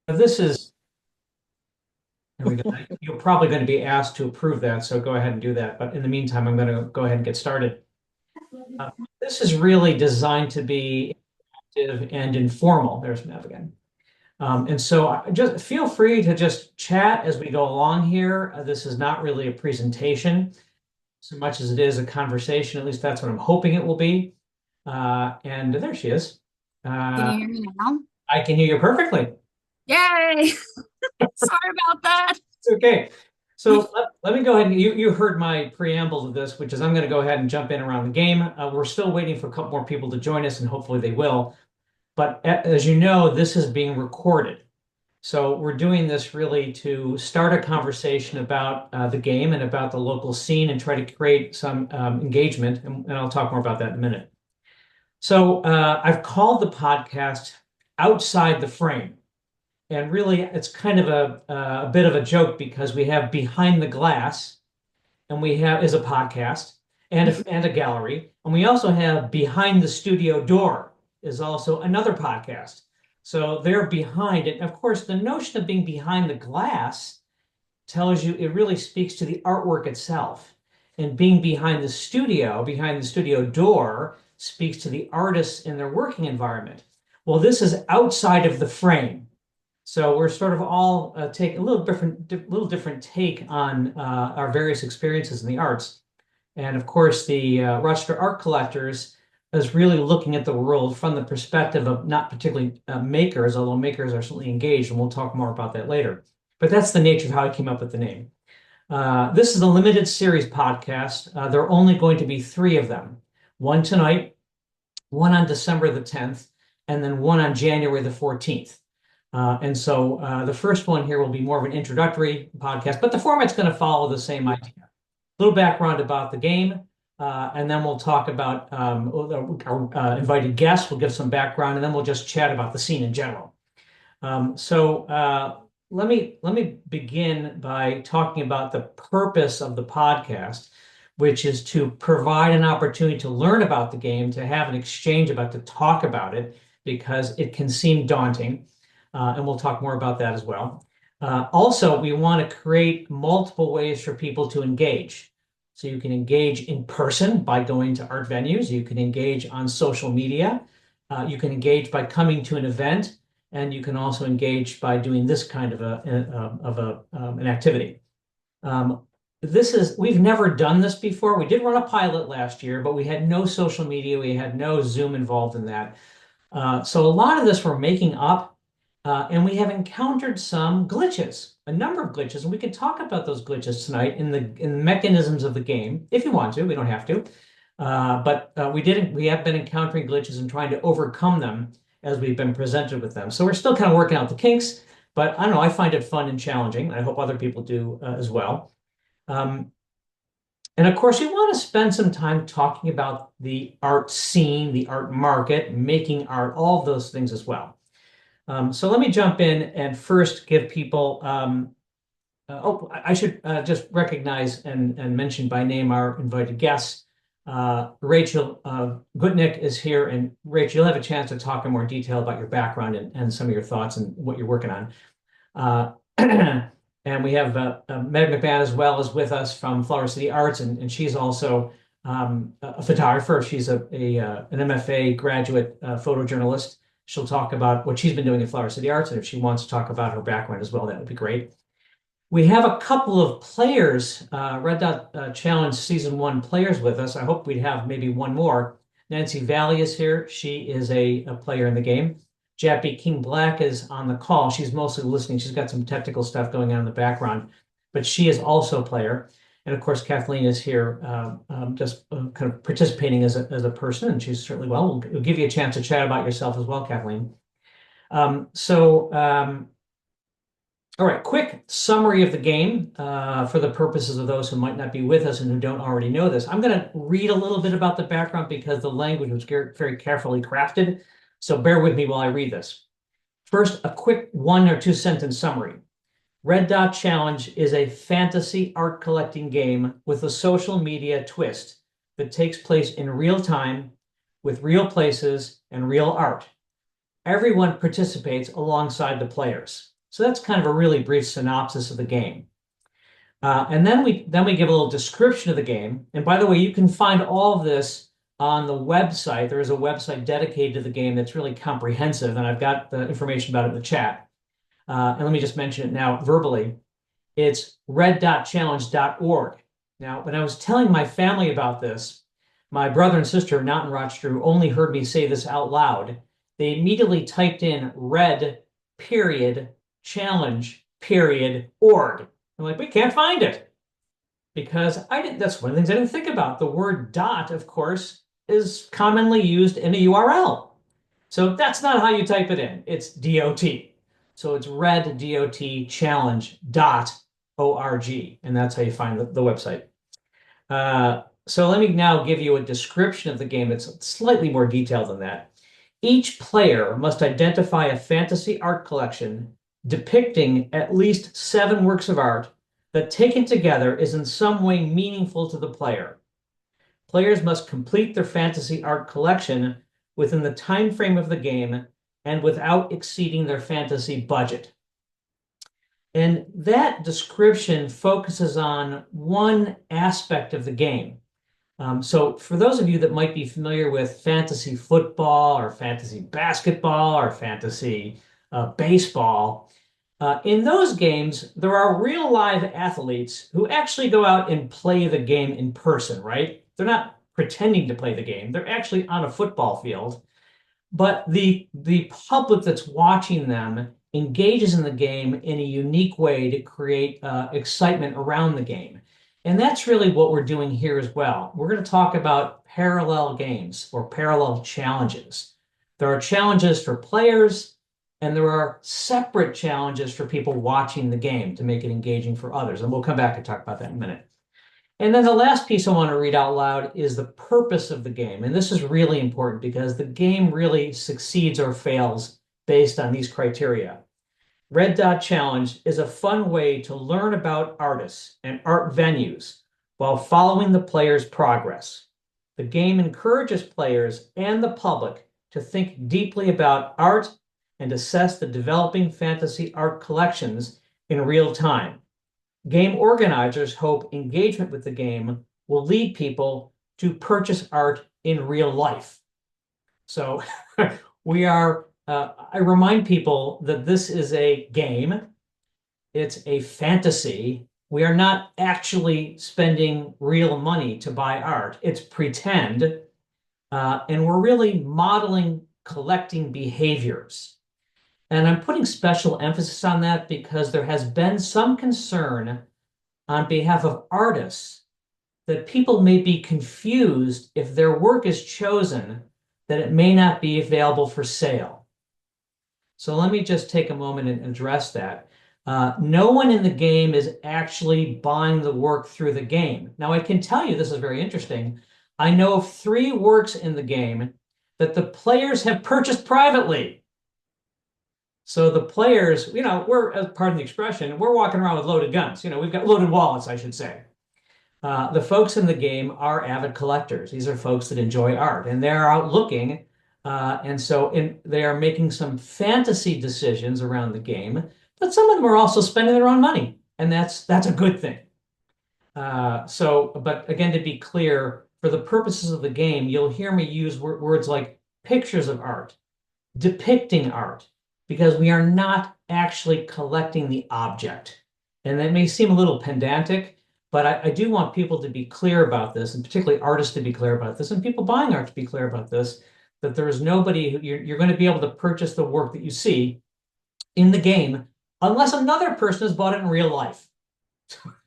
This is, there we go. You're probably going to be asked to approve that, so go ahead and do that. But in the meantime, I'm going to go ahead and get started. Uh, This is really designed to be active and informal. There's Mev again. And so just feel free to just chat as we go along here. This is not really a presentation so much as it is a conversation. At least that's what I'm hoping it will be. And there she is. Can Uh, you hear me now? I can hear you perfectly. Yay! Sorry about that. It's okay. So let me go ahead and you heard my preamble to this, which is I'm going to go ahead and jump in around the game. We're still waiting for a couple more people to join us, and hopefully they will. But as you know, this is being recorded. So we're doing this really to start a conversation about the game and about the local scene and try to create some engagement. And I'll talk more about that in a minute. So I've called the podcast Outside the Frame. And really, it's kind of a bit of a joke because we have Behind the Glass, and we have is a podcast and a gallery, and we also have Behind the Studio Door is also another podcast. So they're behind it. Of course, the notion of being behind the glass tells you it really speaks to the artwork itself, and being behind the studio door, speaks to the artists in their working environment. Well, this is outside of the frame. So we're sort of all take a little different take on our various experiences in the arts. And of course, the Rochester Art Collectors is really looking at the world from the perspective of not particularly makers, although makers are certainly engaged, and we'll talk more about that later. But that's the nature of how I came up with the name. This is a limited series podcast. There are only going to be three of them. One tonight, one on December the 10th, and then one on January the 14th. And so the first one here will be more of an introductory podcast, but the format's going to follow the same idea. A little background about the game, and then we'll talk about our invited guests. We'll give some background, and then we'll just chat about the scene in general. So let me begin by talking about the purpose of the podcast, which is to provide an opportunity to learn about the game, to have an exchange about, to talk about it, because it can seem daunting. And we'll talk more about that as well. Also, we want to create multiple ways for people to engage. So you can engage in person by going to art venues. You can engage on social media. You can engage by coming to an event, and you can also engage by doing this kind of an activity. We've never done this before. We did run a pilot last year, but we had no social media. We had no Zoom involved in that. So a lot of this we're making up, and we have encountered some glitches, a number of glitches, and we can talk about those glitches tonight in the mechanisms of the game, if you want to. We don't have to, but we have been encountering glitches and trying to overcome them as we've been presented with them. So we're still kind of working out the kinks, but I don't know. I find it fun and challenging. I hope other people do as well. Um, and of course, we want to spend some time talking about the art scene, the art market, making art, all of those things as well. So let me jump in and first give people. I should just recognize and mention by name our invited guests. Rachel Gutnick is here, and Rachel, you'll have a chance to talk in more detail about your background and some of your thoughts and what you're working on. Uh, and we have Meg McMahon as well as with us from Flower City Arts, and she's also a photographer. She's an MFA graduate photojournalist. She'll talk about what she's been doing at Flower City Arts, and if she wants to talk about her background as well, that would be great. We have a couple of players, Red Dot Challenge Season 1 players with us. I hope we'd have maybe one more. Nancy Valley is here. She is a player in the game. Jappy King Black is on the call. She's mostly listening. She's got some technical stuff going on in the background, but she is also a player. And of course, Kathleen is here just kind of participating as a person, and she's certainly well. We'll give you a chance to chat about yourself as well, Kathleen. All right, quick summary of the game for the purposes of those who might not be with us and who don't already know this. I'm going to read a little bit about the background because the language was very carefully crafted. So bear with me while I read this. First, a quick 1 or 2 sentence summary. Red Dot Challenge is a fantasy art collecting game with a social media twist that takes place in real time with real places and real art. Everyone participates alongside the players. So that's kind of a really brief synopsis of the game. And then we give a little description of the game. And by the way, you can find all of this on the website. There is a website dedicated to the game that's really comprehensive, and I've got the information about it in the chat. And let me just mention it now verbally. It's red.challenge.org. Now, when I was telling my family about this, my brother and sister, not in Rochester, who only heard me say this out loud, they immediately typed in red period challenge period org. I'm like, we can't find it because I didn't. That's one of the things I didn't think about. The word dot, of course, is commonly used in a URL. So that's not how you type it in. It's DOT. So it's red dot challenge.org. And that's how you find the website. So let me now give you a description of the game. It's slightly more detailed than that. Each player must identify a fantasy art collection depicting at least 7 works of art that, taken together, is in some way meaningful to the player. Players must complete their fantasy art collection within the time frame of the game and without exceeding their fantasy budget. And that description focuses on one aspect of the game. So for those of you that might be familiar with fantasy football or fantasy basketball or fantasy baseball, in those games, there are real live athletes who actually go out and play the game in person, right? They're not pretending to play the game. They're actually on a football field, but the public that's watching them engages in the game in a unique way to create excitement around the game. And that's really what we're doing here as well. We're going to talk about parallel games or parallel challenges. There are challenges for players, and there are separate challenges for people watching the game to make it engaging for others. And we'll come back and talk about that in a minute. And then the last piece I want to read out loud is the purpose of the game. And this is really important because the game really succeeds or fails based on these criteria. Red Dot Challenge is a fun way to learn about artists and art venues while following the player's progress. The game encourages players and the public to think deeply about art and assess the developing fantasy art collections in real time. Game organizers hope engagement with the game will lead people to purchase art in real life. So I remind people that this is a game. It's a fantasy. We are not actually spending real money to buy art. It's pretend. And we're really modeling collecting behaviors. And I'm putting special emphasis on that because there has been some concern on behalf of artists that people may be confused if their work is chosen, that it may not be available for sale. So let me just take a moment and address that. No one in the game is actually buying the work through the game. Now, I can tell you, this is very interesting. I know of 3 works in the game that the players have purchased privately. So the players, we're, pardon the expression, we're walking around with loaded guns. We've got loaded wallets, I should say. The folks in the game are avid collectors. These are folks that enjoy art, and they're out looking, they are making some fantasy decisions around the game. But some of them are also spending their own money, and that's a good thing. But again, to be clear, for the purposes of the game, you'll hear me use words like pictures of art, depicting art, because we are not actually collecting the object. And that may seem a little pedantic, but I do want people to be clear about this, and particularly artists to be clear about this, and people buying art to be clear about this, that there is nobody who you're going to be able to purchase the work that you see in the game unless another person has bought it in real life.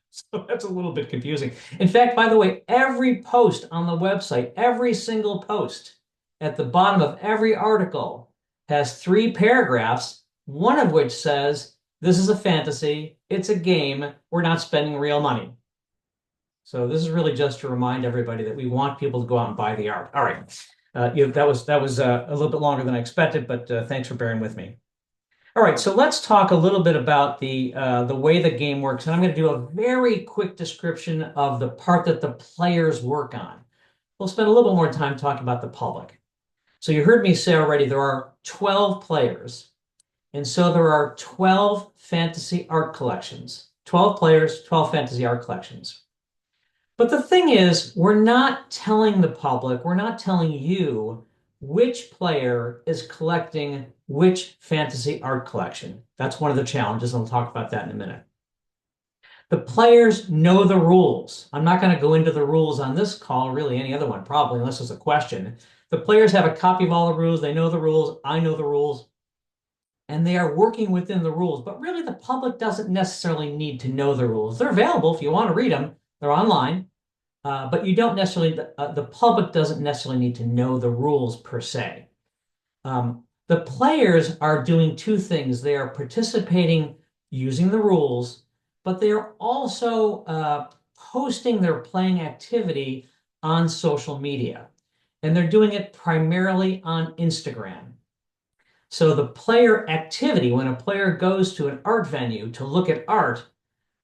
So that's a little bit confusing. In fact, by the way, every post on the website, every single post at the bottom of every article has 3 paragraphs, one of which says, this is a fantasy, it's a game, we're not spending real money. So this is really just to remind everybody that we want people to go out and buy the art. All right. That was a little bit longer than I expected, but thanks for bearing with me. All right, so let's talk a little bit about the way the game works. And I'm going to do a very quick description of the part that the players work on. We'll spend a little bit more time talking about the public. So you heard me say already there are 12 players. And so there are 12 fantasy art collections, 12 players, 12 fantasy art collections. But the thing is, we're not telling the public, we're not telling you which player is collecting which fantasy art collection. That's one of the challenges, and I'll talk about that in a minute. The players know the rules. I'm not going to go into the rules on this call, really any other one, probably, unless there's a question. The players have a copy of all the rules. They know the rules. I know the rules. And they are working within the rules. But really, the public doesn't necessarily need to know the rules. They're available if you want to read them. They're online. But you don't necessarily, the public doesn't necessarily need to know the rules per se. The players are doing two things. They are participating using the rules, but they are also posting their playing activity on social media. And they're doing it primarily on Instagram. So the player activity, when a player goes to an art venue to look at art,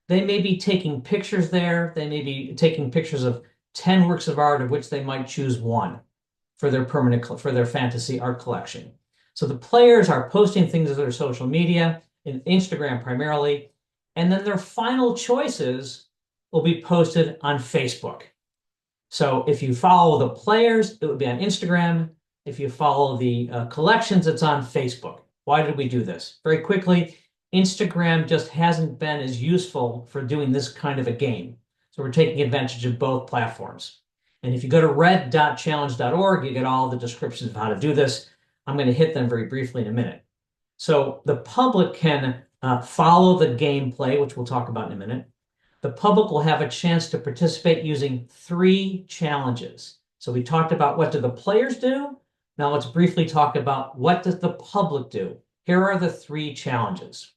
they may be taking pictures there. They may be taking pictures of 10 works of art, of which they might choose one for their fantasy art collection. So the players are posting things to their social media, in Instagram primarily, and then their final choices will be posted on Facebook. So if you follow the players, it would be on Instagram. If you follow the collections, it's on Facebook. Why did we do this? Very quickly, Instagram just hasn't been as useful for doing this kind of a game. So we're taking advantage of both platforms. And if you go to red.challenge.org, you get all the descriptions of how to do this. I'm going to hit them very briefly in a minute. So the public can follow the gameplay, which we'll talk about in a minute. The public will have a chance to participate using 3 challenges. So we talked about what do the players do. Now let's briefly talk about what does the public do. Here are the 3 challenges.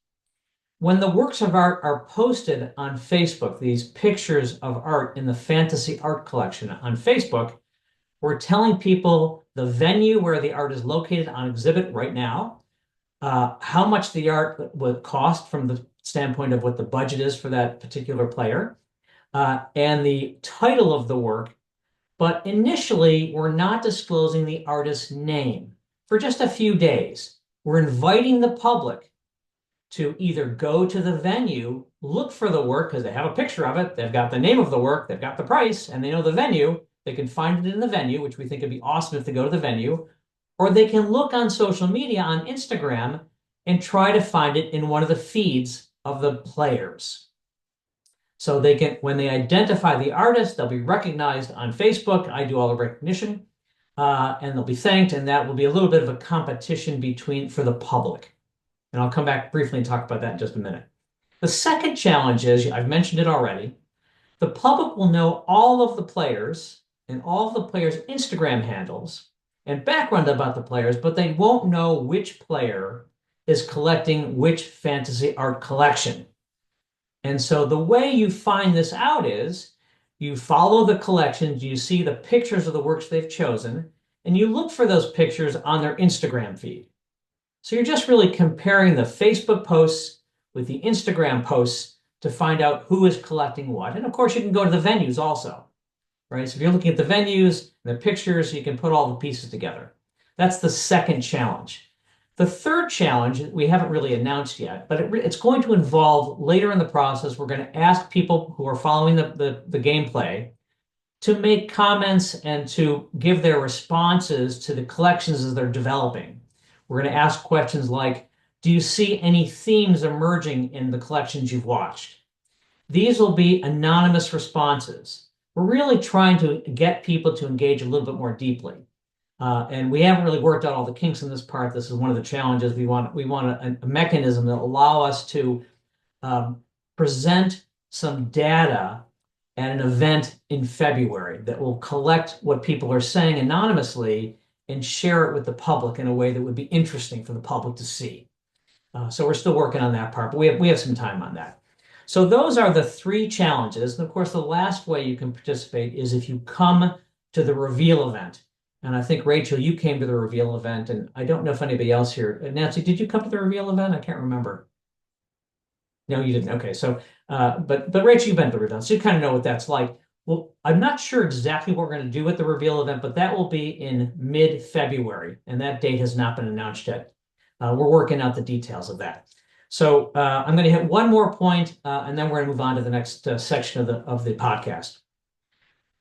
When the works of art are posted on Facebook, these pictures of art in the fantasy art collection on Facebook, we're telling people the venue where the art is located on exhibit right now, how much the art would cost from the standpoint of what the budget is for that particular player, and the title of the work. But initially, we're not disclosing the artist's name for just a few days. We're inviting the public to either go to the venue, look for the work because they have a picture of it, they've got the name of the work, they've got the price, and they know the venue. They can find it in the venue, which we think would be awesome if they go to the venue, or they can look on social media on Instagram and try to find it in one of the feeds of the players. So they can, when they identify the artist, they'll be recognized on Facebook. I do all the recognition, and they'll be thanked, and that will be a little bit of a competition for the public. And I'll come back briefly and talk about that in just a minute. The second challenge is, I've mentioned it already, the public will know all of the players and all of the players' Instagram handles and background about the players, but they won't know which player is collecting which fantasy art collection. And so the way you find this out is you follow the collections, you see the pictures of the works they've chosen, and you look for those pictures on their Instagram feed. So you're just really comparing the Facebook posts with the Instagram posts to find out who is collecting what. And of course, you can go to the venues also, right? So if you're looking at the venues and the pictures, you can put all the pieces together. That's the second challenge. The third challenge we haven't really announced yet, but it's going to involve later in the process. We're going to ask people who are following the gameplay to make comments and to give their responses to the collections as they're developing. We're going to ask questions like, do you see any themes emerging in the collections you've watched? These will be anonymous responses. We're really trying to get people to engage a little bit more deeply. And we haven't really worked out all the kinks in this part. This is one of the challenges. We want a mechanism that will allow us to present some data at an event in February that will collect what people are saying anonymously and share it with the public in a way that would be interesting for the public to see. So we're still working on that part, but we have some time on that. So those are the 3 challenges. And of course, the last way you can participate is if you come to the reveal event. And I think, Rachel, you came to the reveal event, and I don't know if anybody else here. Nancy, did you come to the reveal event? I can't remember. No, you didn't. Okay, so but Rachel, you've been to the reveal, so you kind of know what that's like. Well, I'm not sure exactly what we're going to do with the reveal event, but that will be in mid-February, and that date has not been announced yet. We're working out the details of that. So I'm going to hit one more point, and then we're going to move on to the next section of the podcast.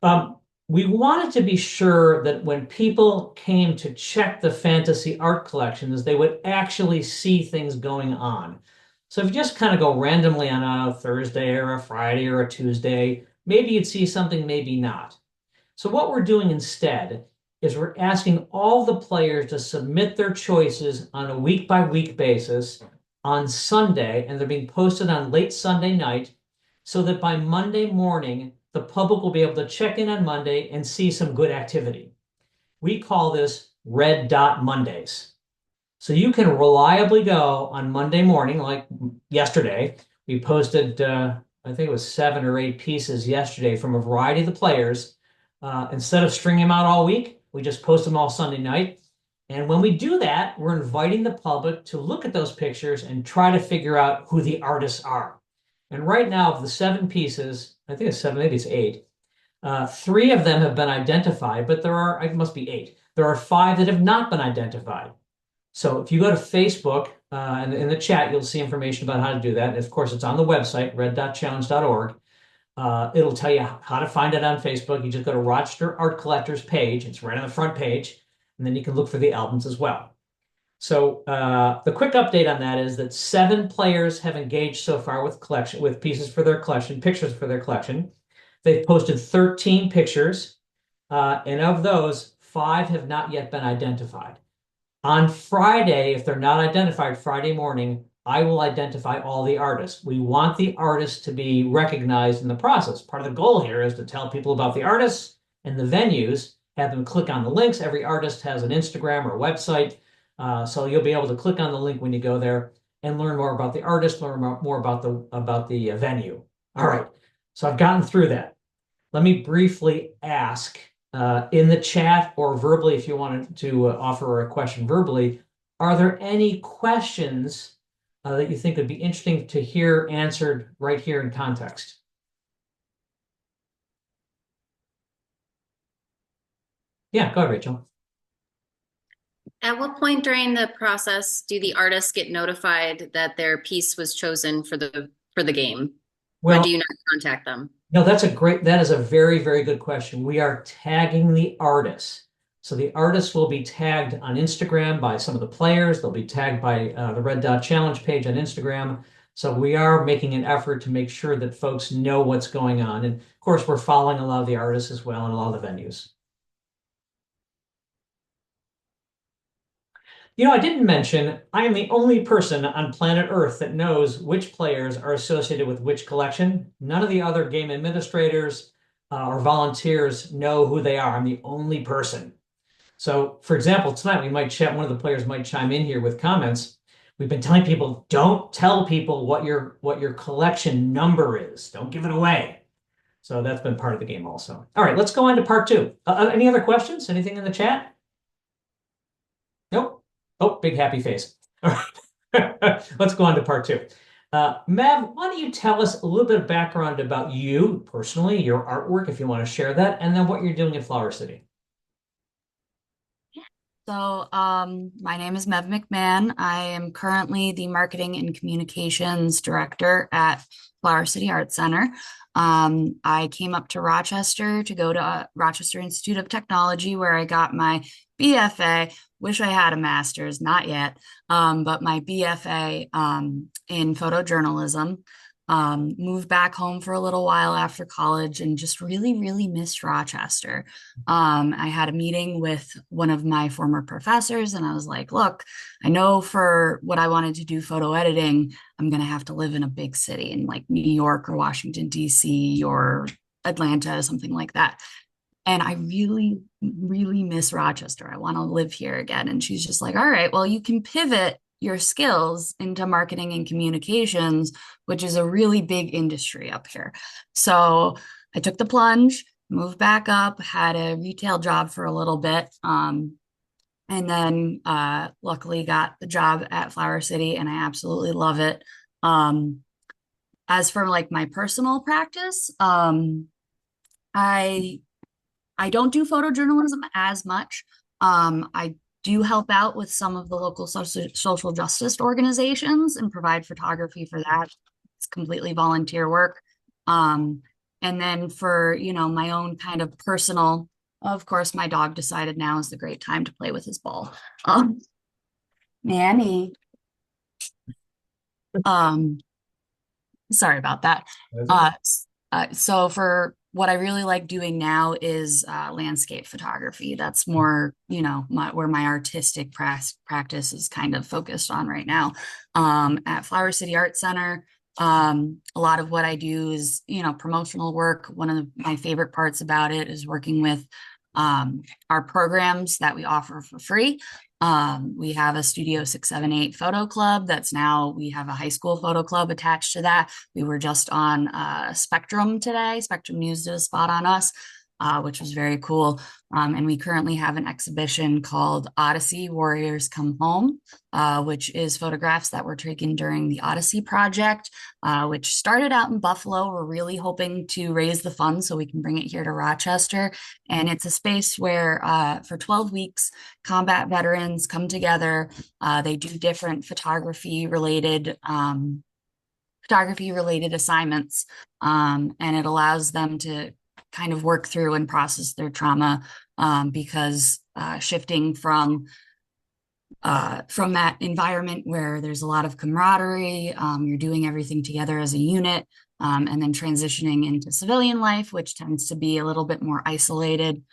Um, we wanted to be sure that when people came to check the fantasy art collections, they would actually see things going on. So if you just kind of go randomly on a Thursday or a Friday or a Tuesday, maybe you'd see something, maybe not. So what we're doing instead is we're asking all the players to submit their choices on a week by week basis on Sunday, and they're being posted on late Sunday night so that by Monday morning, the public will be able to check in on Monday and see some good activity. We call this Red Dot Mondays. So you can reliably go on Monday morning, like yesterday. We posted, I think it was 7 or 8 pieces yesterday from a variety of the players. Instead of stringing them out all week, we just post them all Sunday night. And when we do that, we're inviting the public to look at those pictures and try to figure out who the artists are. And right now, of the 7 pieces, I think it's seven, maybe it's eight. 3 of them have been identified, but there are, it must be 8. There are 5 that have not been identified. So if you go to Facebook, and in the chat, you'll see information about how to do that. And of course, it's on the website, red.challenge.org. It'll tell you how to find it on Facebook. You just go to Rochester Art Collectors page. It's right on the front page. And then you can look for the albums as well. So the quick update on that is that 7 players have engaged so far with pieces for their collection, pictures for their collection. They've posted 13 pictures, and of those, 5 have not yet been identified. On Friday, if they're not identified Friday morning, I will identify all the artists. We want the artists to be recognized in the process. Part of the goal here is to tell people about the artists and the venues, have them click on the links. Every artist has an Instagram or website, so you'll be able to click on the link when you go there and learn more about the artist, learn more about the venue. All right, so I've gotten through that. Let me briefly ask in the chat or verbally, if you wanted to offer a question verbally, are there any questions that you think would be interesting to hear answered right here in context? Yeah, go ahead, Rachel. At what point during the process do the artists get notified that their piece was chosen for the game? Or do Well, you not contact them? no, that is a very, very good question. We are tagging the artists. So the artists will be tagged on Instagram by some of the players. They'll be tagged by the Red Dot Challenge page on Instagram. So we are making an effort to make sure that folks know what's going on. And of course, we're following a lot of the artists as well and a lot of the venues. I didn't mention I am the only person on planet Earth that knows which players are associated with which collection. None of the other game administrators or volunteers know who they are. I'm the only person. So, for example, tonight we might chat. One of the players might chime in here with comments. We've been telling people, don't tell people what your collection number is. Don't give it away. So that's been part of the game also. All right, let's go on to part 2. Any other questions? Anything in the chat? Nope. Oh, big happy face. All right. Let's go on to part 2. Mav, why don't you tell us a little bit of background about you personally, your artwork, if you want to share that, and then what you're doing in Flower City. So, my name is Mev McMahon. I am currently the marketing and communications director at Flower City Art Center. I came up to Rochester to go to Rochester Institute of Technology, where I got my BFA. Wish I had a master's, not yet, but my BFA in photojournalism. Moved back home for a little while after college and just really, really missed Rochester. I had a meeting with one of my former professors, and I was like, look, I know for what I wanted to do photo editing, I'm going to have to live in a big city in like New York or Washington, D.C. or Atlanta, something like that. And I really, really miss Rochester. I want to live here again. And she's just like, all right, well, you can pivot your skills into marketing and communications, which is a really big industry up here. So I took the plunge, moved back up, had a retail job for a little bit, and then luckily got the job at Flower City, and I absolutely love it. As for like my personal practice, I I don't do photojournalism as much. I do help out with some of the local social justice organizations and provide photography for that. It's completely volunteer work. Um, and then for, my own kind of personal, of course, my dog decided now is the great time to play with his ball. Um, Manny. Um, Sorry about that. That's okay. Uh, so for what I really like doing now is landscape photography. That's more, where my artistic practice is kind of focused on right now. At Flower City Art Center, a lot of what I do is, promotional work. One of my favorite parts about it is working with our programs that we offer for free. We have a Studio 678 photo club that's now, we have a high school photo club attached to that. We were just on Spectrum today. Spectrum News did a spot on us, which was very cool. And we currently have an exhibition called Odyssey Warriors Come Home, which is photographs that were taken during the Odyssey Project, which started out in Buffalo. We're really hoping to raise the funds so we can bring it here to Rochester. And it's a space where for 12 weeks, combat veterans come together. They do different photography related assignments, and it allows them to kind of work through and process their trauma, because shifting from that environment where there's a lot of camaraderie, you're doing everything together as a unit, and then transitioning into civilian life, which tends to be a little bit more isolated.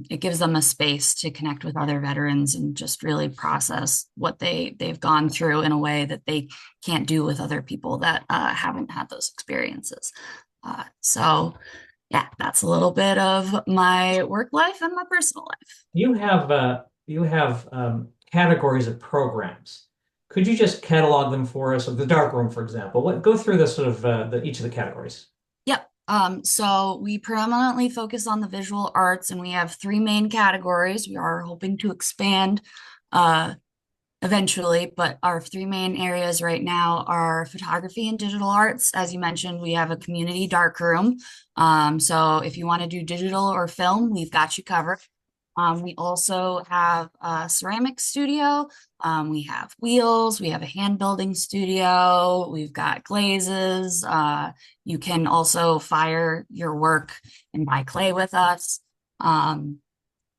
It gives them a space to connect with other veterans and just really process what they've gone through in a way that they can't do with other people that haven't had those experiences. So yeah, that's a little bit of my work life and my personal life. You have categories of programs. Could you just catalog them for us? Of the dark room, for example. Go through the sort of each of the categories. Yep. So we predominantly focus on the visual arts, and we have three main categories. We are hoping to expand uh, eventually, but our three main areas right now are photography and digital arts. As you mentioned, we have a community dark room. So if you want to do digital or film, we've got you covered. We also have a ceramic studio. We have wheels. We have a hand building studio. We've got glazes. You can also fire your work and buy clay with us. Um,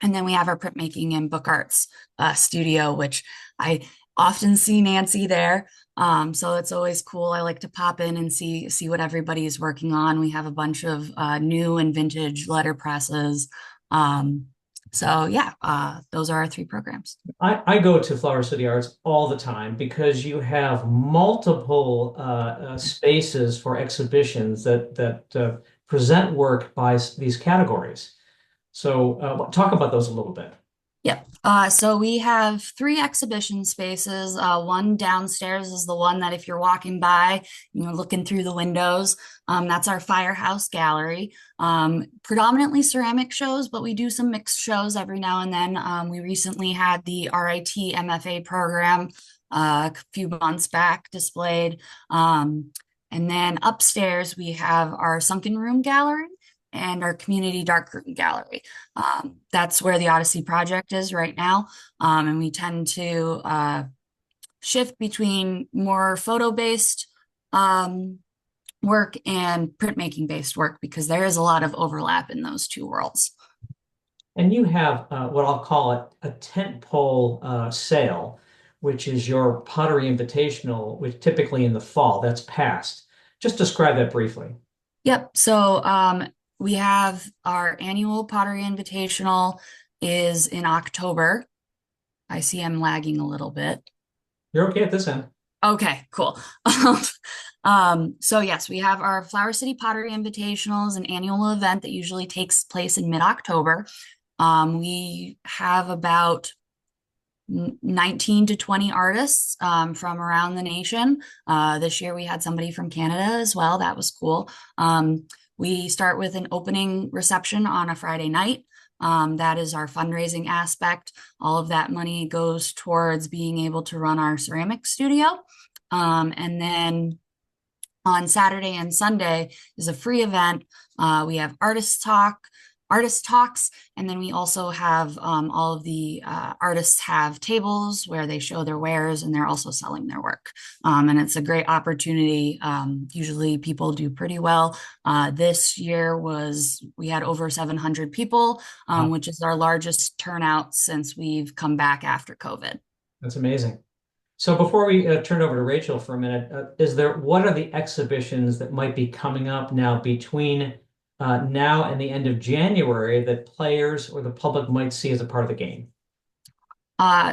and then we have our printmaking and book arts studio, which I often see Nancy there. So it's always cool. I like to pop in and see what everybody is working on. We have a bunch of new and vintage letter presses. Um, so yeah, those are our three programs. I go to Flower City Arts all the time because you have multiple spaces for exhibitions that present work by these categories. So talk about those a little bit. Yep. So we have three exhibition spaces. One downstairs is the one that if you're walking by, looking through the windows, that's our Firehouse Gallery. Predominantly ceramic shows, but we do some mixed shows every now and then. We recently had the RIT MFA program a few months back displayed. And then upstairs, we have our Sunken Room Gallery and our community darkroom gallery. That's where the Odyssey project is right now. And we tend to shift between more photo-based work and printmaking based work because there is a lot of overlap in those two worlds. And you have what I'll call it a tentpole sale, which is your Pottery Invitational, which typically in the fall, that's past. Just describe that briefly. Yep. So we have our annual Pottery Invitational is in October. I see I'm lagging a little bit. You're okay at this end. Okay, cool. So yes, we have our Flower City Pottery Invitationals, an annual event that usually takes place in mid-October. We have about 19 to 20 artists from around the nation. This year we had somebody from Canada as well. That was cool. We start with an opening reception on a Friday night. That is our fundraising aspect. All of that money goes towards being able to run our ceramic studio. And then on Saturday and Sunday is a free event. We have artist talk. artist talks. And then we also have all of the artists have tables where they show their wares and they're also selling their work. And it's a great opportunity. Usually people do pretty well. This year we had over 700 people, which is our largest turnout since we've come back after COVID. That's amazing. So before we turn over to Rachel for a minute, what are the exhibitions that might be coming up now between now and the end of January that players or the public might see as a part of the game?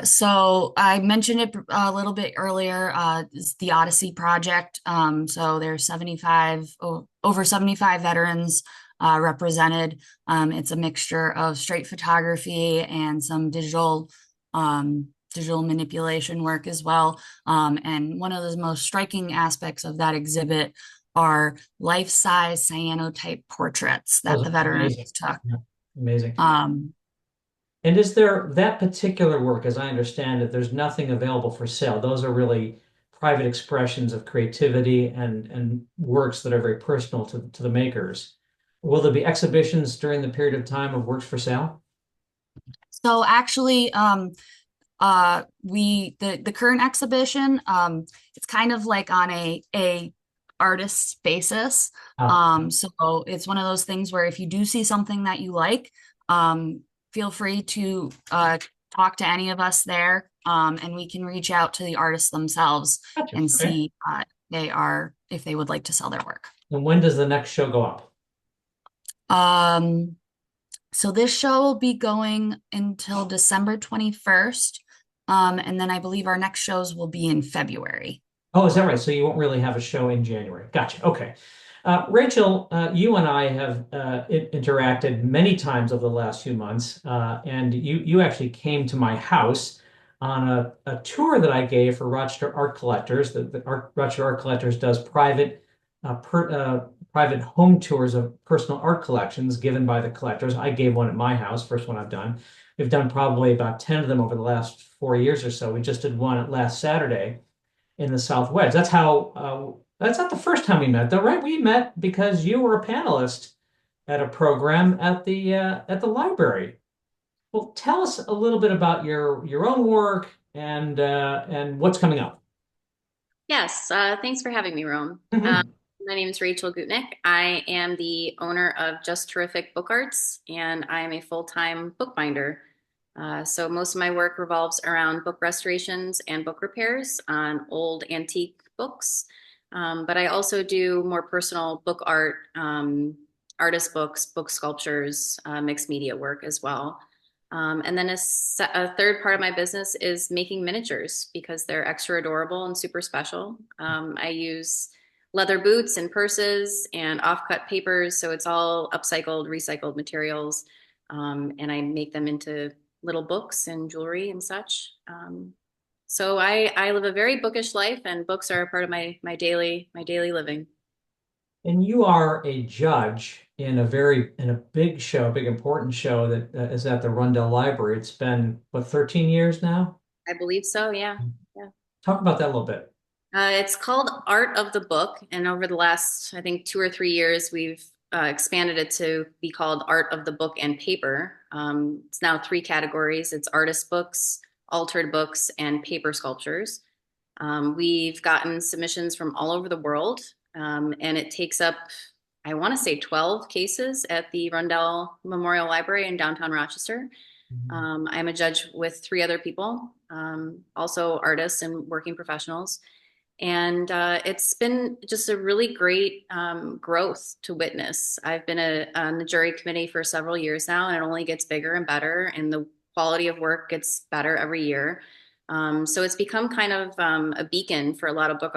So I mentioned it a little bit earlier, is the Odyssey Project. So there's over 75 veterans represented. It's a mixture of straight photography and some digital manipulation work as well. And one of the most striking aspects of that exhibit are life-size cyanotype portraits that Those the are veterans amazing. took. Yeah, amazing. Um, And is there that particular work, as I understand it, there's nothing available for sale. Those are really private expressions of creativity and works that are very personal to the makers. Will there be exhibitions during the period of time of works for sale? so actually, the current exhibition, it's kind of like on a artist's basis. Ah, So it's one of those things where if you do see something that you like, um, feel free to talk to any of us there, and we can reach out to the artists themselves gotcha. and Okay. see they are if they would like to sell their work. And when does the next show go up? Um, So this show will be going until December 21st. And then I believe our next shows will be in February. Oh, is that right? So you won't really have a show in January. Gotcha. Okay. Rachel, you and I have interacted many times over the last few months, and you actually came to my house on a tour that I gave for Rochester Art Collectors. Rochester Art Collectors does private home tours of personal art collections given by the collectors. I gave one at my house, first one I've done. We've done probably about 10 of them over the last 4 years or so. We just did one last Saturday in the Southwest. That's not the first time we met, though, right? We met because you were a panelist at a program at the library. Well, tell us a little bit about your own work and what's coming up. Yes, thanks for having me, Rome. Mhm. My name is Rachel Gutnick. I am the owner of Just Terrific Book Arts, and I am a full-time bookbinder. So most of my work revolves around book restorations and book repairs on old antique books. But I also do more personal book art, artist books, book sculptures, mixed media work as well. And then a third part of my business is making miniatures because they're extra adorable and super special. I use leather boots and purses and offcut papers, so it's all upcycled, recycled materials, and I make them into little books and jewelry and such. So I live a very bookish life, and books are a part of my daily living. And you are a judge in a big show, big important show that is at the Rundell Library. It's been what 13 years now. I believe so, yeah. Yeah. Talk about that a little bit. It's called Art of the Book, and over the last, I think, 2 or 3 years, we've expanded it to be called Art of the Book and Paper. It's now three categories. It's artist books, altered books, and paper sculptures. We've gotten submissions from all over the world, and it takes up, I want to say, 12 cases at the Rundell Memorial Library in downtown Rochester. I'm a judge with three other people, also artists and working professionals. And it's been just a really great growth to witness. I've been on the jury committee for several years now, and it only gets bigger and better, and the quality of work gets better every year. So it's become kind of a beacon for a lot of book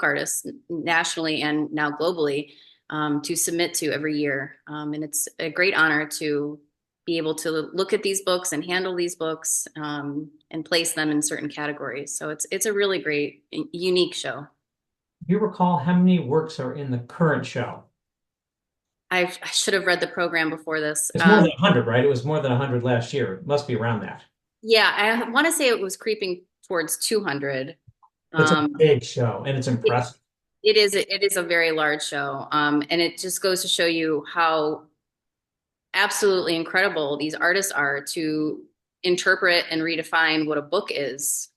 artists nationally and now globally to submit to every year. And it's a great honor to be able to look at these books and handle these books and place them in certain categories. So it's a really great, unique show. Do you recall how many works are in the current show? I should have read the program before this. It's more than 100, right? It was more than 100 last year. It must be around that. Yeah, I want to say it was creeping towards 200. It's a Um, big show and it's it, impressive. it is a very large show, and it just goes to show you how absolutely incredible these artists are to interpret and redefine what a book is.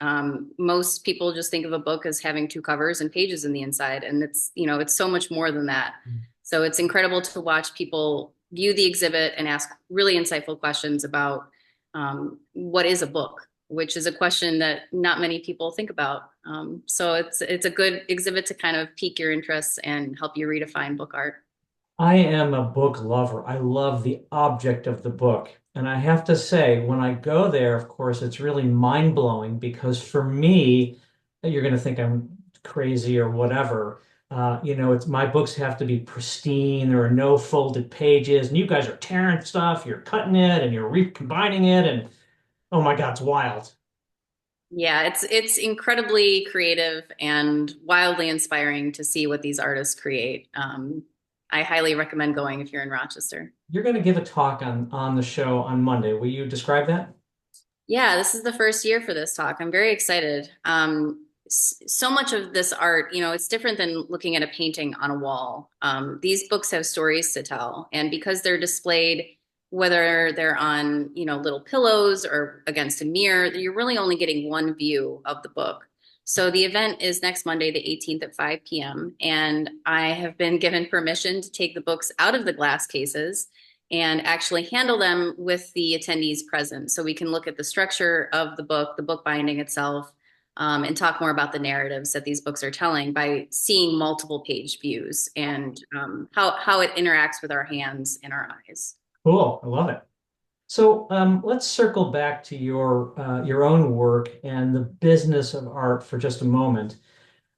Most people just think of a book as having two covers and pages in the inside, and it's so much more than that. So it's incredible to watch people view the exhibit and ask really insightful questions about what is a book, which is a question that not many people think about. So it's a good exhibit to kind of pique your interests and help you redefine book art. I am a book lover. I love the object of the book. And I have to say, when I go there, of course, it's really mind-blowing because for me, you're going to think I'm crazy or whatever. It's my books have to be pristine. There are no folded pages, and you guys are tearing stuff, you're cutting it and you're recombining it, and oh my God, it's wild. Yeah, it's incredibly creative and wildly inspiring to see what these artists create. I highly recommend going if you're in Rochester. You're going to give a talk on the show on Monday. Will you describe that? Yeah, this is the first year for this talk. I'm very excited. So much of this art, it's different than looking at a painting on a wall. These books have stories to tell, and because they're displayed, whether they're on, little pillows or against a mirror, you're really only getting one view of the book. So the event is next Monday, the 18th at 5 p.m., and I have been given permission to take the books out of the glass cases and actually handle them with the attendees present. So we can look at the structure of the book binding itself, and talk more about the narratives that these books are telling by seeing multiple page views and how it interacts with our hands and our eyes. Cool. I love it. So let's circle back to your own work and the business of art for just a moment.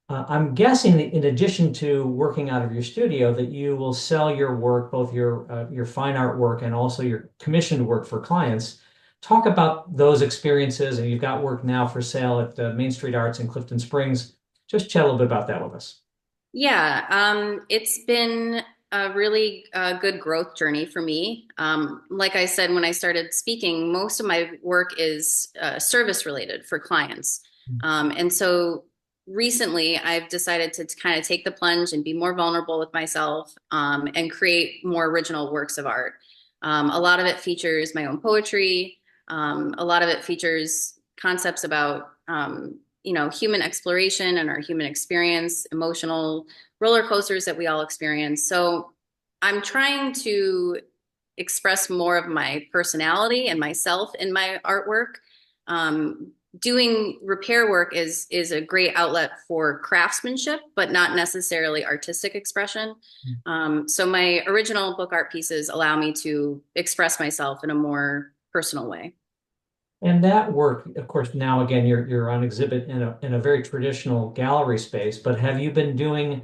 I'm guessing that in addition to working out of your studio, that you will sell your work, both your fine art work and also your commissioned work for clients. Talk about those experiences, and you've got work now for sale at Main Street Arts in Clifton Springs. Just chat a little bit about that with us. Yeah, it's been a really good growth journey for me. Like I said, when I started speaking, most of my work is service related for clients. And so recently I've decided to kind of take the plunge and be more vulnerable with myself, and create more original works of art. A lot of it features my own poetry. A lot of it features concepts about human exploration and our human experience, emotional roller coasters that we all experience. So I'm trying to express more of my personality and myself in my artwork. Doing repair work is a great outlet for craftsmanship, but not necessarily artistic expression. So my original book art pieces allow me to express myself in a more personal way. And that work, of course, now again, you're on exhibit in a very traditional gallery space, but have you been doing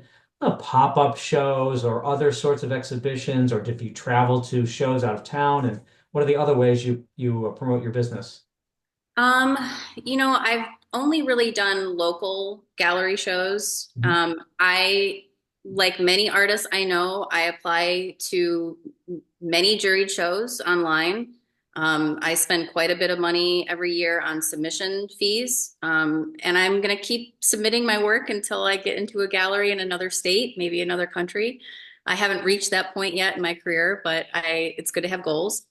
pop-up shows or other sorts of exhibitions, or did you travel to shows out of town? And what are the other ways you promote your business? Um, I've only really done local gallery shows. Mhm. Like many artists I know, I apply to many juried shows online. I spend quite a bit of money every year on submission fees. And I'm going to keep submitting my work until I get into a gallery in another state, maybe another country. I haven't reached that point yet in my career, but it's good to have goals.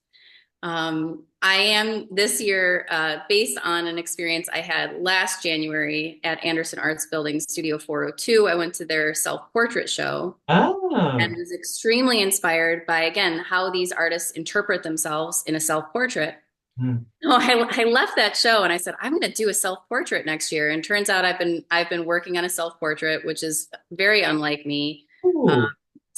I am this year, based on an experience I had last January at Anderson Arts Building Studio 402. I went to their self-portrait show and Ah, was extremely inspired by, again, how these artists interpret themselves in a self-portrait. hmm. Oh, I left that show and I said, I'm going to do a self-portrait next year. And turns out I've been working on a self-portrait, which is very unlike me. Ooh.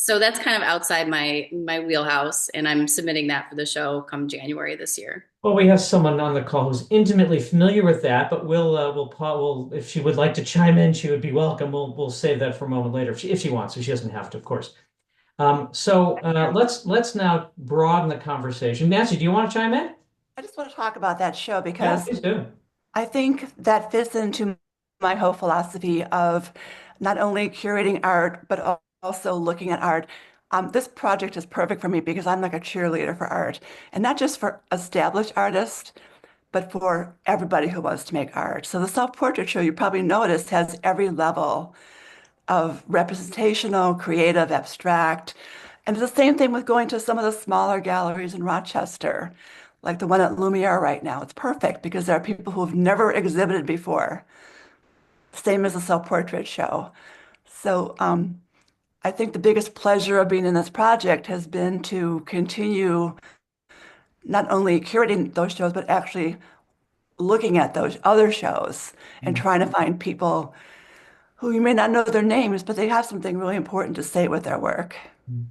So that's kind of outside my wheelhouse, and I'm submitting that for the show come January this year. Well, we have someone on the call who's intimately familiar with that, but we'll if she would like to chime in, she would be welcome. We'll save that for a moment later if she wants to. She doesn't have to, of course. Let's now broaden the conversation. Nancy, do you want to chime in? I just want to talk about that show Yeah, because please do. I think that fits into my whole philosophy of not only curating art, but also looking at art. This project is perfect for me because I'm like a cheerleader for art, and not just for established artists, but for everybody who wants to make art. So the self-portrait show, you probably noticed, has every level of representational, creative, abstract, And it's the same thing with going to some of the smaller galleries in Rochester, like the one at Lumiere right now. It's perfect because there are people who have never exhibited before, same as the self-portrait show. So I think the biggest pleasure of being in this project has been to continue not only curating those shows, but actually looking at those other shows and trying to find people who you may not know their names, but they have something really important to say with their work. Mm.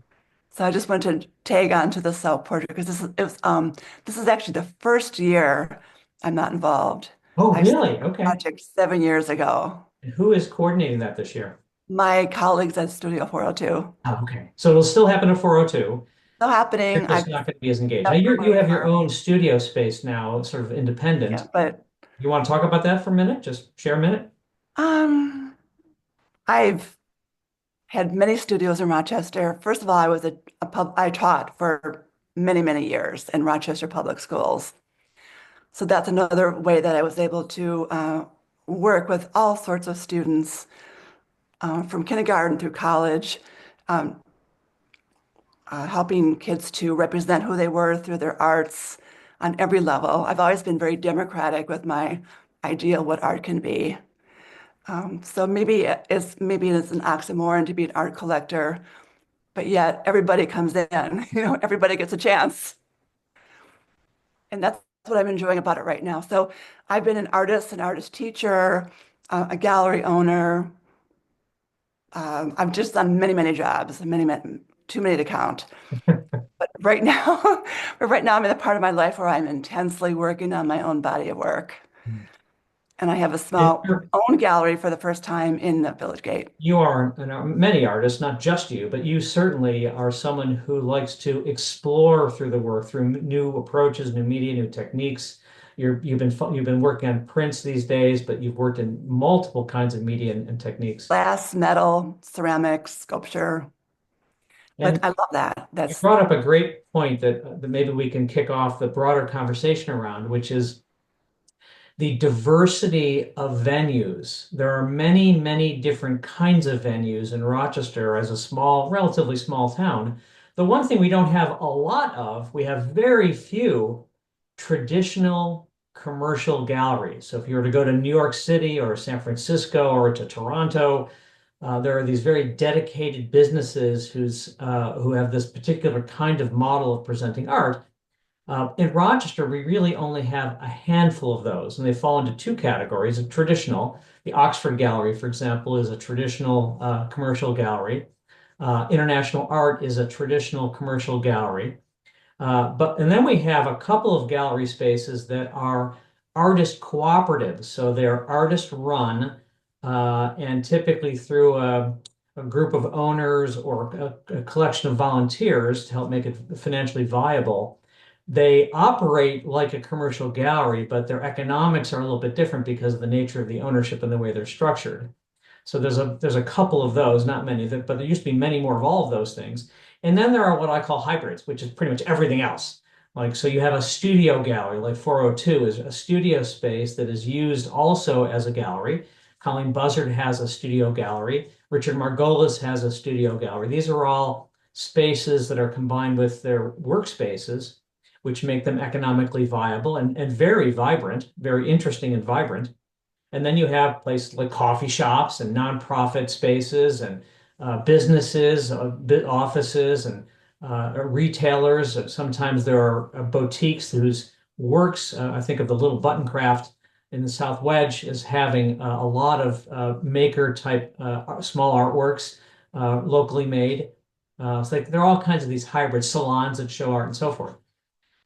So I just wanted to tag on to the self-portrait because this is actually the first year I'm not involved. Oh, I started really? the Okay. project 7 years ago. And who is coordinating that this year? My colleagues at Studio 402. Oh, okay. So it'll still happen at 402. Still They're happening. I just not going to be as engaged. Now never you have your confirmed. own studio space now, sort of Yeah, independent. but You want to talk about that for a minute? Just share a minute? um, I've had many studios in Rochester. First of all, I taught for many, many years in Rochester Public Schools. So that's another way that I was able to work with all sorts of students from kindergarten through college, um, helping kids to represent who they were through their arts on every level. I've always been very democratic with my idea of what art can be. So maybe it's an oxymoron to be an art collector, but yet everybody comes in, everybody gets a chance. And that's what I'm enjoying about it right now. So I've been an artist teacher, a gallery owner. I've just done many, many jobs, too many to count. But right now, but right now I'm in a part of my life where I'm intensely working on my own body of work. And I have a And small own gallery for the first time in the Village Gate. you are, many artists, not just you, but you certainly are someone who likes to explore through the work, through new approaches, new media, new techniques. You've been working on prints these days, but you've worked in multiple kinds of media and techniques. Glass, metal, ceramics, sculpture. But And I love that. you That's brought up a great point that maybe we can kick off the broader conversation around, which is the diversity of venues. There are many, many different kinds of venues in Rochester as a small, relatively small town. The one thing we don't have a lot of, we have very few traditional commercial galleries. So if you were to go to New York City or San Francisco or to Toronto, there are these very dedicated businesses who have this particular kind of model of presenting art. In Rochester, we really only have a handful of those, and they fall into two categories. A traditional, the Oxford Gallery, for example, is a traditional commercial gallery. International Art is a traditional commercial gallery. And then we have a couple of gallery spaces that are artist cooperatives. So they're artist run, and typically through a group of owners or a collection of volunteers to help make it financially viable. They operate like a commercial gallery, but their economics are a little bit different because of the nature of the ownership and the way they're structured. So there's a couple of those, not many, but there used to be many more of all of those things. And then there are what I call hybrids, which is pretty much everything else. Like, so you have a studio gallery, like 402 is a studio space that is used also as a gallery. Colleen Buzzard has a studio gallery. Richard Margolis has a studio gallery. These are all spaces that are combined with their workspaces, which make them economically viable and very vibrant, very interesting and vibrant. And then you have places like coffee shops and nonprofit spaces and businesses, offices, and retailers. Sometimes there are boutiques whose works, I think of the Little Button Craft in the South Wedge, as having a lot of maker type small artworks locally made. It's like there are all kinds of these hybrid salons that show art and so forth.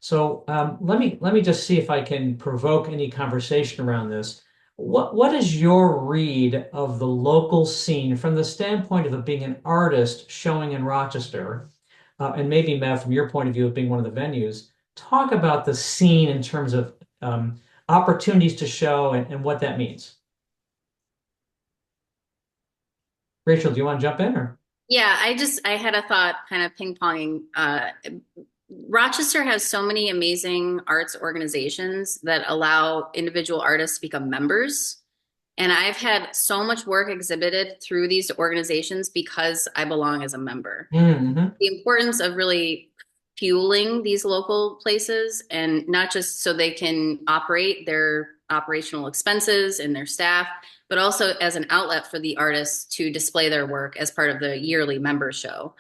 So let me just see if I can provoke any conversation around this. What is your read of the local scene from the standpoint of it being an artist showing in Rochester, and maybe Matt, from your point of view of being one of the venues, talk about the scene in terms of opportunities to show and what that means. Rachel, do you want to jump in or? Yeah, I had a thought kind of ping ponging. Rochester has so many amazing arts organizations that allow individual artists to become members. And I've had so much work exhibited through these organizations because I belong as a member. Mm-hmm. The importance of really fueling these local places, and not just so they can operate their operational expenses and their staff, but also as an outlet for the artists to display their work as part of the yearly member show.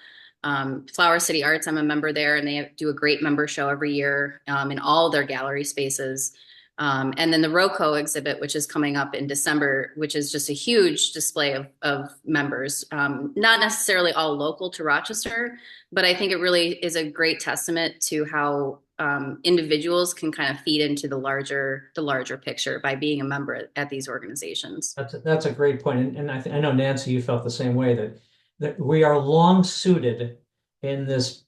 Flower City Arts, I'm a member there, and they do a great member show every year in all their gallery spaces. And then the ROCO exhibit, which is coming up in December, which is just a huge display of members, not necessarily all local to Rochester, but I think it really is a great testament to how individuals can kind of feed into the larger picture by being a member at these organizations. That's a great point. And I know, Nancy, you felt the same way that we are long suited in this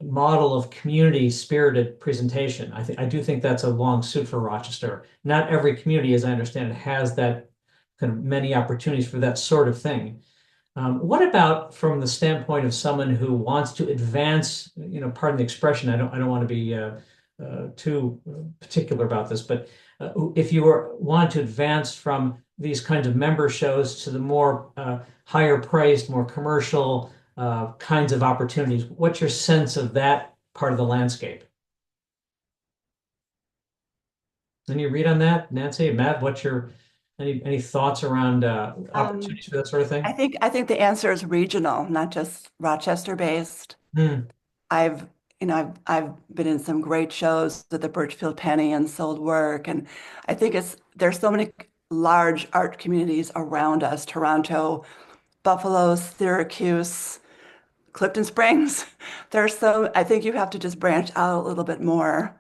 model of community spirited presentation. I do think that's a long suit for Rochester. Not every community, as I understand it, has that kind of many opportunities for that sort of thing. What about from the standpoint of someone who wants to advance, pardon the expression, I don't want to be too particular about this, but if you want to advance from these kinds of member shows to the more higher priced, more commercial kinds of opportunities, what's your sense of that part of the landscape? Any read on that, Nancy, Matt? What's your any thoughts around Um, opportunities for that sort of thing? I think the answer is regional, not just Rochester based. Hmm. I've I've been in some great shows at the Birchfield Penny and sold work, and I think there's so many large art communities around us, Toronto, Buffalo, Syracuse, Clifton Springs. I think you have to just branch out a little bit more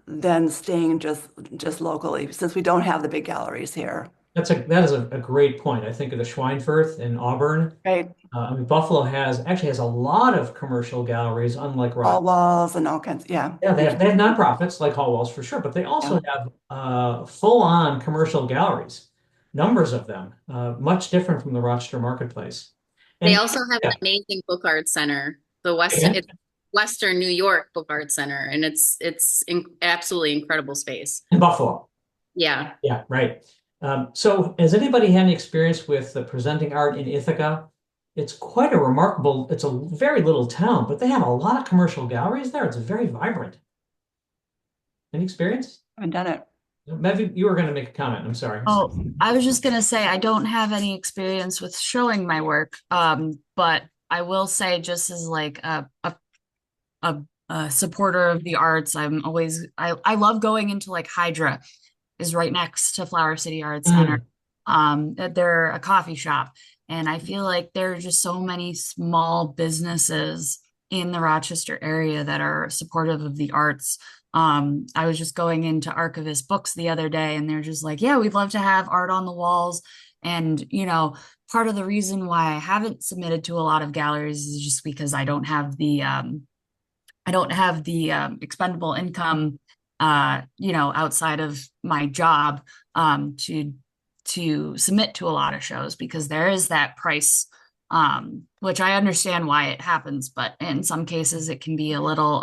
than staying just locally, since we don't have the big galleries here. That is a great point. I think of the Schweinfurth in Auburn. Right? I mean, Buffalo has a lot of commercial galleries, unlike All Rock. walls and all kinds. Yeah. Yeah, they have nonprofits like Hall Walls for sure, but they Yeah. also have full-on commercial galleries, numbers of them, much different from the Rochester marketplace. They And also have an yeah, amazing book art center, again, it's Western New York Book Art Center, and it's absolutely incredible space. in Buffalo. Yeah. Yeah, right. So has anybody had any experience with presenting art in Ithaca? It's a very little town, but they have a lot of commercial galleries there. It's very vibrant. Any experience? I haven't done it. Maybe you were going to make a comment. I'm sorry. Oh, I was just gonna say I don't have any experience with showing my work, but I will say just as like a, a supporter of the arts, I love going into like Hydra is right next to Flower City Arts Center. Mm, They're a coffee shop, and I feel like there are just so many small businesses in the Rochester area that are supportive of the arts. I was just going into Archivist Books the other day, and they're just like, "Yeah, we'd love to have art on the walls." And part of the reason why I haven't submitted to a lot of galleries is just because I don't have the expendable income, outside of my job, to submit to a lot of shows because there is that price, which I understand why it happens, but in some cases it can be a little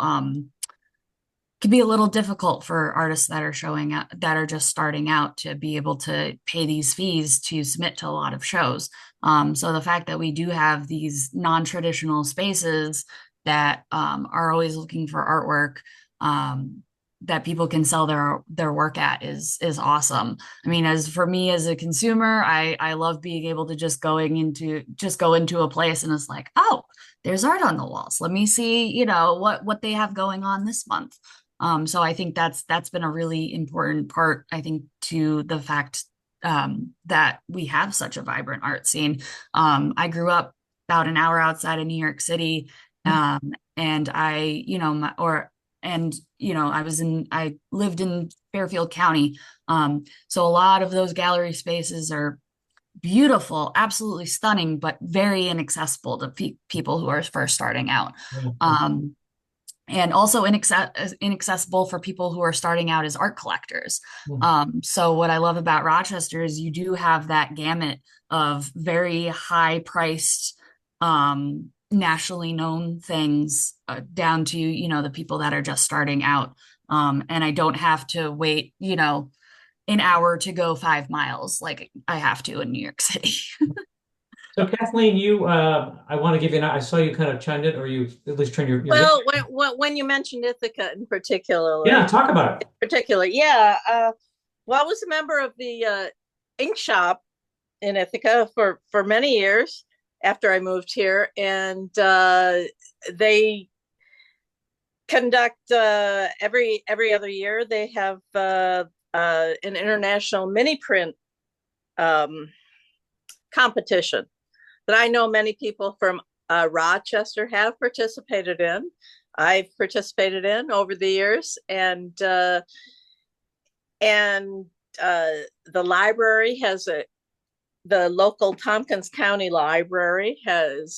difficult for artists that are showing out that are just starting out to be able to pay these fees to submit to a lot of shows. So the fact that we do have these non-traditional spaces that are always looking for artwork, that people can sell their work at is awesome. I mean, as for me as a consumer, I love being able to just go into a place and it's like, oh, there's art on the walls. Let me see, what they have going on this month. So I think that's been a really important part, I think, to the fact that we have such a vibrant art scene. I grew up about an hour outside of New York City, and I lived in Fairfield County. So a lot of those gallery spaces are beautiful, absolutely stunning, but very inaccessible to people who are first starting out. yeah. Um, and also inaccessible for people who are starting out as art collectors. Mm, So what I love about Rochester is you do have that gamut of very high priced, nationally known things, down to, the people that are just starting out. And I don't have to wait, an hour to go 5 miles like I have to in New York City. So Kathleen, I want to give you I saw you kind of chimed in, or you at least turned your video. Well, when you mentioned Ithaca in Yeah, talk about it. yeah. Well, I was a member of the ink shop in Ithaca for many years after I moved here, and they conduct every other year. They have an international mini print um, competition that I know many people from Rochester have participated in. I've participated in over the years, and the library the local Tompkins County Library has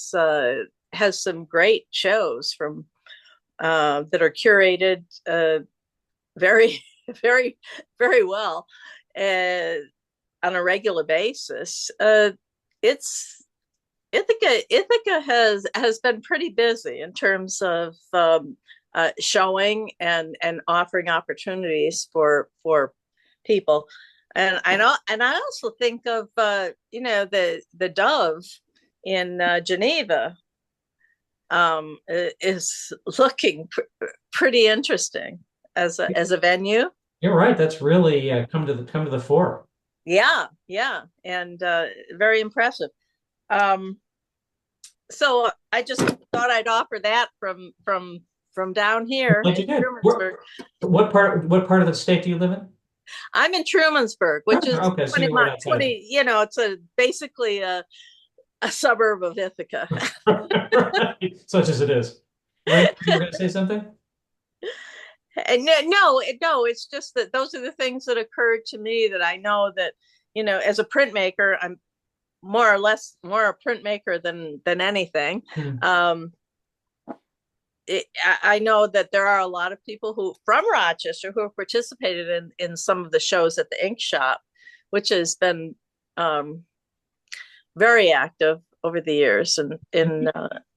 some great shows from that are curated very very very well on a regular basis. It's Ithaca has been pretty busy in terms of showing and offering opportunities for people. And I also think of the Dove in Geneva is looking pretty interesting as a venue. You're right. That's really come to the fore. Yeah, and very impressive. Um, so I just thought I'd offer that from down here Like you in did. Trumansburg. What part of the state do you live in? I'm in Trumansburg, which is Okay, so you're right outside. 20, it's basically a suburb of Ithaca. Such as it is. Right? You were going to say something? And no, it's just that those are the things that occurred to me that I know that, as a printmaker, I'm more or less more a printmaker than anything. Hmm. I know that there are a lot of people who from Rochester who have participated in some of the shows at the ink shop, which has been very active over the years in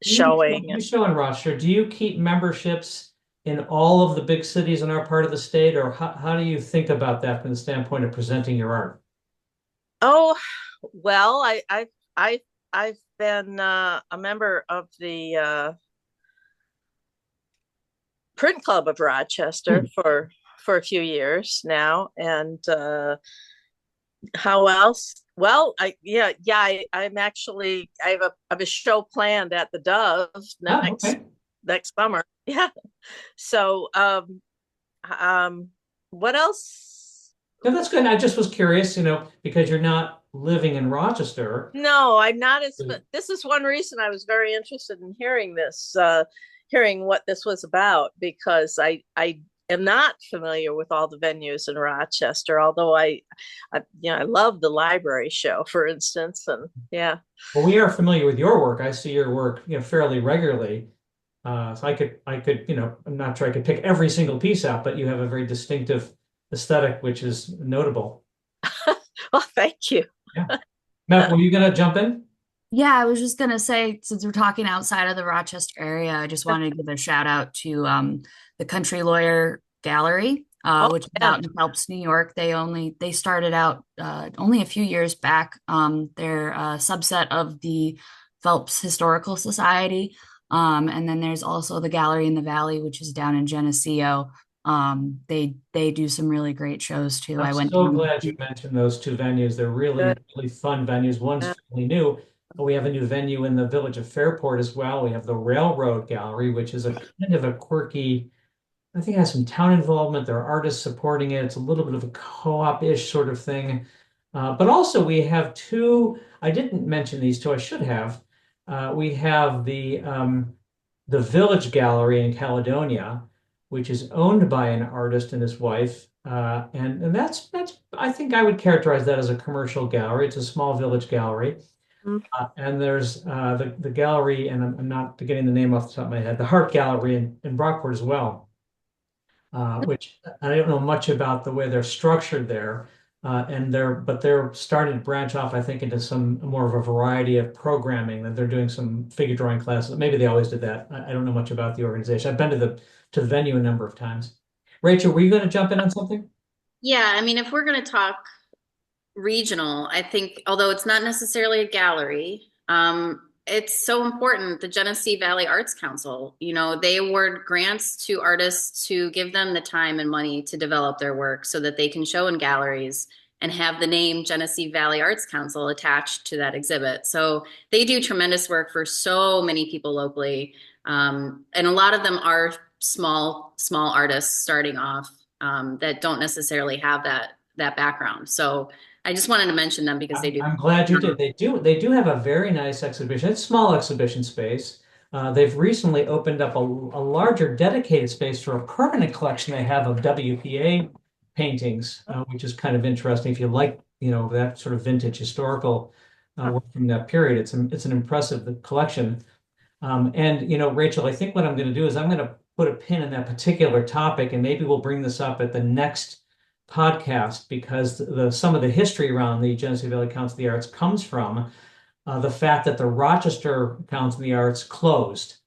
showing. You show in Rochester. Do you keep memberships in all of the big cities in our part of the state, or how do you think about that from the standpoint of presenting your art? Oh, well, I've been a member of the Print Club of Rochester for a few years now, and how else? Well, I'm actually I have a show planned at the Dove Okay. next summer. Yeah. So what else? No, that's good. I just was curious, because you're not living in Rochester. No, I'm not as. This is one reason I was very interested in hearing this, hearing what this was about, because I am not familiar with all the venues in Rochester. Although I love the library show, for instance, and yeah. Well, we are familiar with your work. I see your work, fairly regularly. So I could, I'm not sure I could pick every single piece out, but you have a very distinctive aesthetic, which is notable. Well, thank you. Yeah. Matt, were you going to jump in? Yeah, I was just gonna say, since we're talking outside of the Rochester area, I just wanted to give a shout out to the Country Lawyer Gallery, Oh, which is yeah. out in Phelps, New York. They started out only a few years back. They're a subset of the Phelps Historical Society. And then there's also the Gallery in the Valley, which is down in Geneseo. They do some really great shows too. I I'm went so to glad you mentioned those two venues. They're really, Good. really fun venues. One's Yeah. fairly new. We have a new venue in the village of Fairport as well. We have the Railroad Gallery, which is a kind of a quirky, I think it has some town involvement. There are artists supporting it. It's a little bit of a co-op-ish sort of thing. But also we have two, I didn't mention these two, I should have. We have the Village Gallery in Caledonia, which is owned by an artist and his wife. And that's I think I would characterize that as a commercial gallery. It's a small village gallery. Mhm. And there's the gallery, and I'm not getting the name off the top of my head, the Hart Gallery in Brockport as well, which I don't know much about the way they're structured there. But they're starting to branch off, I think, into some more of a variety of programming. That they're doing some figure drawing classes. Maybe they always did that. I don't know much about the organization. I've been to the venue a number of times. Rachel, were you going to jump in on something? Yeah, I mean, if we're going to talk regional, I think, although it's not necessarily a gallery, it's so important. The Genesee Valley Arts Council, they award grants to artists to give them the time and money to develop their work so that they can show in galleries and have the name Genesee Valley Arts Council attached to that exhibit. So they do tremendous work for so many people locally. And a lot of them are small artists starting off that don't necessarily have that background. So I just wanted to mention them because they do. I'm glad you did. They do have a very nice exhibition. It's small exhibition space. They've recently opened up a larger dedicated space for a permanent collection they have of WPA paintings, which is kind of interesting. If you like, that sort of vintage historical work from that period, it's an impressive collection. And Rachel, I think what I'm going to do is I'm going to put a pin in that particular topic, and maybe we'll bring this up at the next podcast because some of the history around the Genesee Valley Council of the Arts comes from the fact that the Rochester Council of the Arts closed,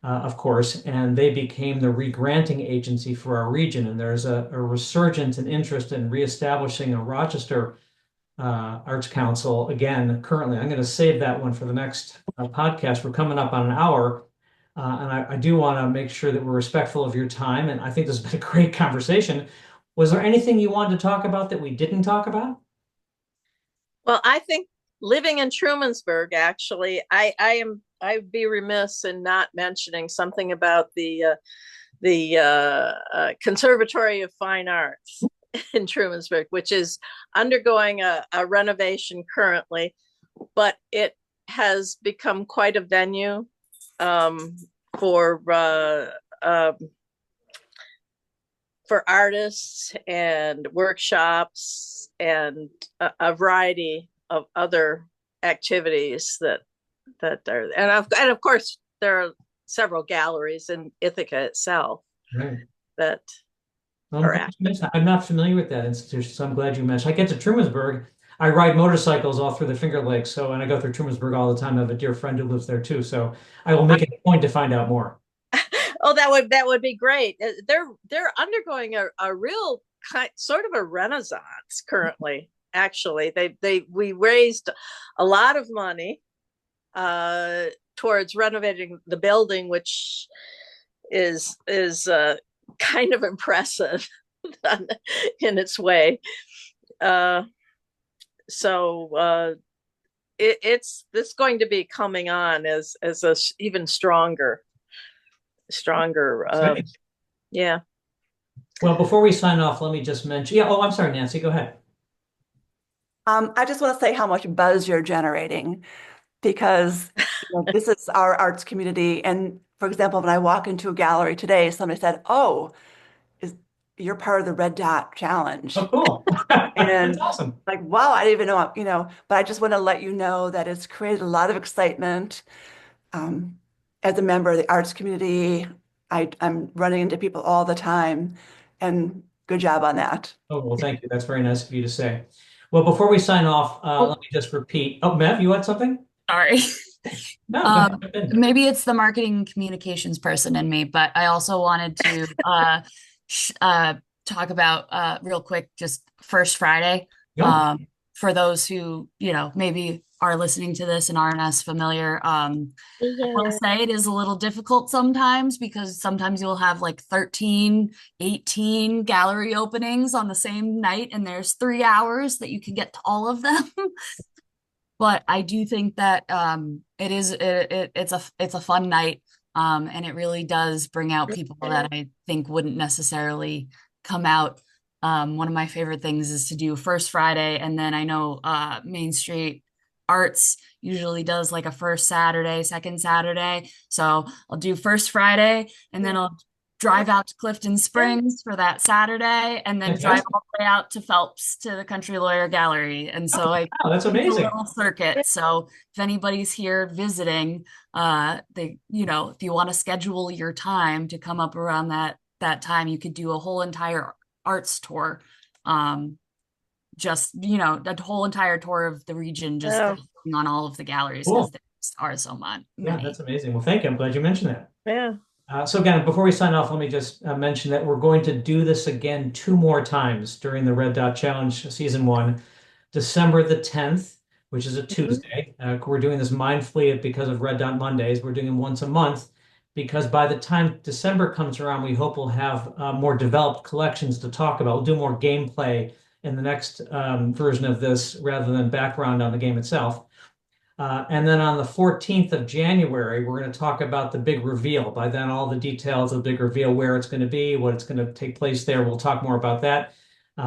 of course, and they became the re-granting agency for our region. And there's a resurgence in interest in reestablishing a Rochester Arts Council again. Currently, I'm going to save that one for the next podcast. We're coming up on an hour. And I do want to make sure that we're respectful of your time. And I think this has been a great conversation. Was there anything you wanted to talk about that we didn't talk about? Well, I think living in Trumansburg, actually, I'd be remiss in not mentioning something about the Conservatory of Fine Arts in Trumansburg, which is undergoing a renovation currently, but it has become quite a venue for artists and workshops and a variety of other activities that are, and of course there are several galleries in Ithaca itself Right. that Well, are active. I'm not familiar with that institution, so I'm glad you mentioned. I get to Trumansburg. I ride motorcycles all through the Finger Lakes, and I go through Trumansburg all the time. I have a dear friend who lives there too, so I will make it a point to find out more. Oh, that would be great. They're undergoing a real sort of a renaissance currently. Actually, we raised a lot of money towards renovating the building, which is kind of impressive in its way. So it's going to be coming on as a even stronger. Yeah. Well, before we sign off, let me just mention. Yeah. Oh, I'm sorry, Nancy. Go ahead. I just want to say how much buzz you're generating because this is our arts community. And for example, when I walk into a gallery today, somebody said, "Oh, is you're part of the Red Dot Oh, Challenge?" cool. That's And awesome. like, wow, I didn't even know, but I just want to let you know that it's created a lot of excitement. Um, as a member of the arts community, I'm running into people all the time, and good job on that. Oh, well, thank you. That's very nice of you to say. Well, before we sign off, let Oh, me just repeat. Oh, Mev, you had something? sorry. No, go ahead. Jump in. Maybe it's the marketing communications person in me, but I also wanted to sh talk about real quick just First Friday. Go. For those who, maybe are listening to this and aren't as familiar. I will Yeah. say it is a little difficult sometimes because sometimes you'll have like 13, 18 gallery openings on the same night, and there's 3 hours that you can get to all of them. But I do think that it's a fun night, and it really does bring out people that I think wouldn't necessarily come out. One of my favorite things is to do First Friday, and then I know Main Street Arts usually does like a first Saturday, second Saturday. So I'll do First Friday, and then I'll drive out to Clifton Springs for that Saturday, and then drive Fantastic. all the way out to Phelps to the Country Lawyer Gallery. And Oh, so I wow, that's it's a amazing. little circuit. So if anybody's here visiting, if you want to schedule your time to come up around that time, you could do a whole entire arts tour. Just, a whole entire tour of the region, just Oh, going on all of the galleries because Cool. there are so Yeah, many. that's amazing. Well, thank you. I'm glad you mentioned that. yeah. So again, before we sign off, let me just mention that we're going to do this again 2 more times during the Red Dot Challenge Season 1. December the 10th, which is a Tuesday. We're doing this mindfully because of Red Dot Mondays. We're doing them once a month because by the time December comes around, we hope we'll have more developed collections to talk about. We'll do more gameplay in the next version of this rather than background on the game itself. And then on the 14th of January, we're going to talk about the big reveal. By then, all the details of the big reveal, where it's going to be, what it's going to take place there, we'll talk more about that.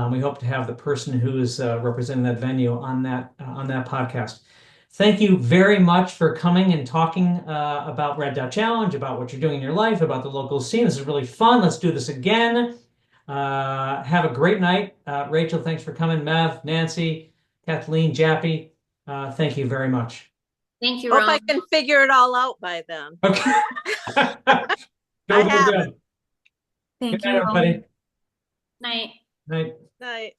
We hope to have the person who is representing that venue on that podcast. Thank you very much for coming and talking about Red Dot Challenge, about what you're doing in your life, about the local scene. This is really fun. Let's do this again. Have a great night. Rachel, thanks for coming. Mev, Nancy, Kathleen, Jappy. Thank you very much. Thank you, Hope Ron. I can figure it all out by then. Okay. I Go, have go. it. Good Thank night, you. everybody. Night. Night. Night.